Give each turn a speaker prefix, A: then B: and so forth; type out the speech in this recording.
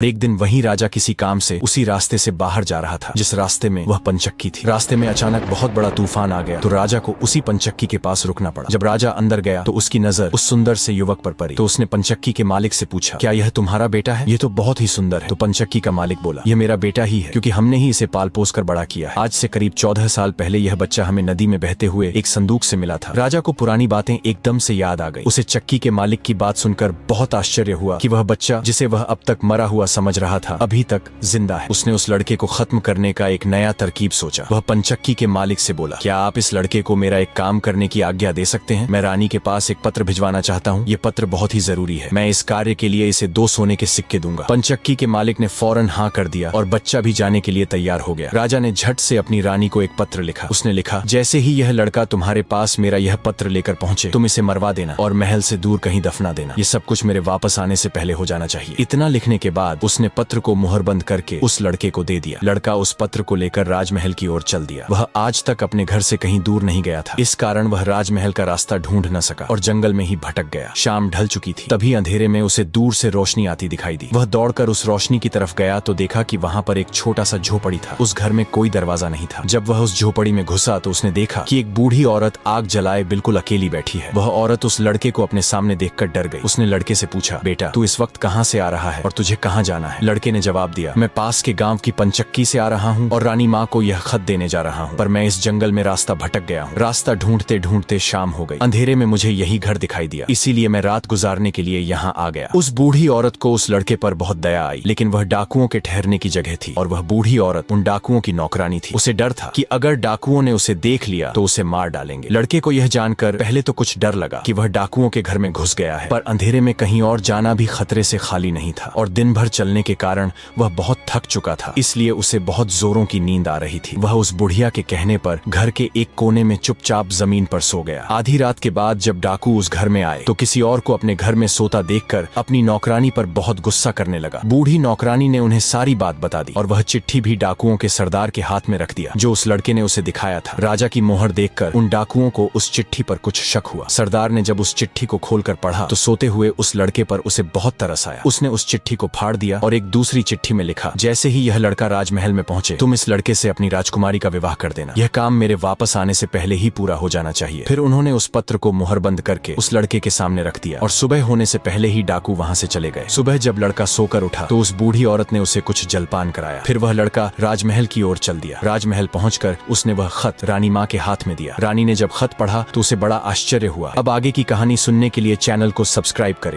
A: एक दिन वही राजा किसी काम से उसी रास्ते से बाहर जा रहा था जिस रास्ते में वह पंचक्की थी। रास्ते में अचानक बहुत बड़ा तूफान आ गया तो राजा को उसी पंचक्की के पास रुकना पड़ा। जब राजा अंदर गया तो उसकी नजर उस सुंदर से युवक पर पड़ी तो उसने पंचक्की के मालिक से पूछा, क्या यह तुम्हारा बेटा है? ये तो बहुत ही सुंदर है। तो पंचक्की का मालिक बोला, यह मेरा बेटा ही है, क्योंकि हमने ही इसे पाल पोस कर बड़ा किया है। आज से करीब 14 साल पहले यह बच्चा हमें नदी में बहते हुए एक संदूक से मिला था। राजा को पुरानी बातें एकदम से याद आ गई। उसे चक्की के मालिक की बात सुनकर बहुत आश्चर्य हुआ कि वह बच्चा जिसे वह अब तक मरा हुआ समझ रहा था अभी तक जिंदा है। उसने उस लड़के को खत्म करने का एक नया तरकीब सोचा। वह पंचक्की के मालिक से बोला, क्या आप इस लड़के को मेरा एक काम करने की आज्ञा दे सकते हैं? मैं रानी के पास एक पत्र भिजवाना चाहता हूँ। ये पत्र बहुत ही जरूरी है। मैं इस कार्य के लिए इसे 2 सोने के सिक्के दूंगा। पंचक्की के मालिक ने फौरन हाँ कर दिया और बच्चा भी जाने के लिए तैयार हो गया। राजा ने झट से अपनी रानी को एक पत्र लिखा। उसने लिखा, जैसे ही यह लड़का तुम्हारे पास मेरा यह पत्र लेकर पहुंचे तुम इसे मरवा देना और महल से दूर कहीं दफना देना। ये सब कुछ मेरे वापस आने से पहले हो जाना चाहिए। इतना लिखने के बाद उसने पत्र को मुहरबंद करके उस लड़के को दे दिया। लड़का उस पत्र को लेकर राजमहल की ओर चल दिया। वह आज तक अपने घर से कहीं दूर नहीं गया था। इस कारण वह राजमहल का रास्ता ढूंढ न सका और जंगल में ही भटक गया। शाम ढल चुकी थी। तभी अंधेरे में उसे दूर से रोशनी आती दिखाई दी। वह दौड़कर उस रोशनी की तरफ गया तो देखा कि वहां पर एक छोटा सा झोपड़ी था। उस घर में कोई दरवाजा नहीं था। जब वह उस झोपड़ी में घुसा तो उसने देखा कि एक बूढ़ी औरत आग जलाए बिल्कुल अकेली बैठी है। वह औरत उस लड़के को अपने सामने देखकर डर गई। उसने लड़के से पूछा, बेटा तू इस वक्त कहाँ से आ रहा है और तुझे कहाँ जाना है? लड़के ने जवाब दिया, मैं पास के गांव की पंचक्की से आ रहा हूँ और रानी माँ को यह खत देने जा रहा हूँ, पर मैं इस जंगल में रास्ता भटक गया हूँ। रास्ता ढूंढते ढूंढते शाम हो गई। अंधेरे में मुझे यही घर दिखाई दिया, इसीलिए मैं रात गुजारने के लिए यहाँ आ गया। उस बूढ़ी औरत को उस लड़के पर बहुत दया आई, लेकिन वह डाकुओं के ठहरने की जगह थी और वह बूढ़ी औरत उन डाकुओं की नौकरानी थी। उसे डर था कि अगर डाकुओं ने उसे देख लिया तो उसे मार डालेंगे। लड़के को यह जानकर पहले तो कुछ डर लगा कि वह डाकुओं के घर में घुस गया है, पर अंधेरे में कहीं और जाना भी खतरे से खाली नहीं था और दिन भर चलने के कारण वह बहुत थक चुका था, इसलिए उसे बहुत जोरों की नींद आ रही थी। वह उस बुढ़िया के कहने पर घर के एक कोने में चुपचाप जमीन पर सो गया। आधी रात के बाद जब डाकू उस घर में आए तो किसी और को अपने घर में सोता देखकर अपनी नौकरानी पर बहुत गुस्सा करने लगा। बूढ़ी नौकरानी ने उन्हें सारी बात बता दी और वह चिट्ठी भी डाकुओं के सरदार के हाथ में रख दिया जो उस लड़के ने उसे दिखाया था। राजा की मोहर देखकर उन डाकुओं को उस चिट्ठी पर कुछ शक हुआ। सरदार ने जब उस चिट्ठी को खोलकर पढ़ा तो सोते हुए उस लड़के पर उसे बहुत तरस आया। उसने उस चिट्ठी को फाड़ दिया और एक दूसरी चिट्ठी में लिखा, जैसे ही यह लड़का राजमहल में पहुंचे तुम इस लड़के से अपनी राजकुमारी का विवाह कर देना। यह काम मेरे वापस आने से पहले ही पूरा हो जाना चाहिए। फिर उन्होंने उस पत्र को मुहरबंद करके उस लड़के के सामने रख दिया और सुबह होने से पहले ही डाकू वहां से चले गए। सुबह जब लड़का सोकर उठा तो उस बूढ़ी औरत ने उसे कुछ जलपान कराया। फिर वह लड़का राजमहल की ओर चल दिया। राजमहल पहुंचकर उसने वह खत रानी माँ के हाथ में दिया। रानी ने जब खत पढ़ा तो उसे बड़ा आश्चर्य हुआ। अब आगे की कहानी सुनने के लिए चैनल को सब्सक्राइब करें।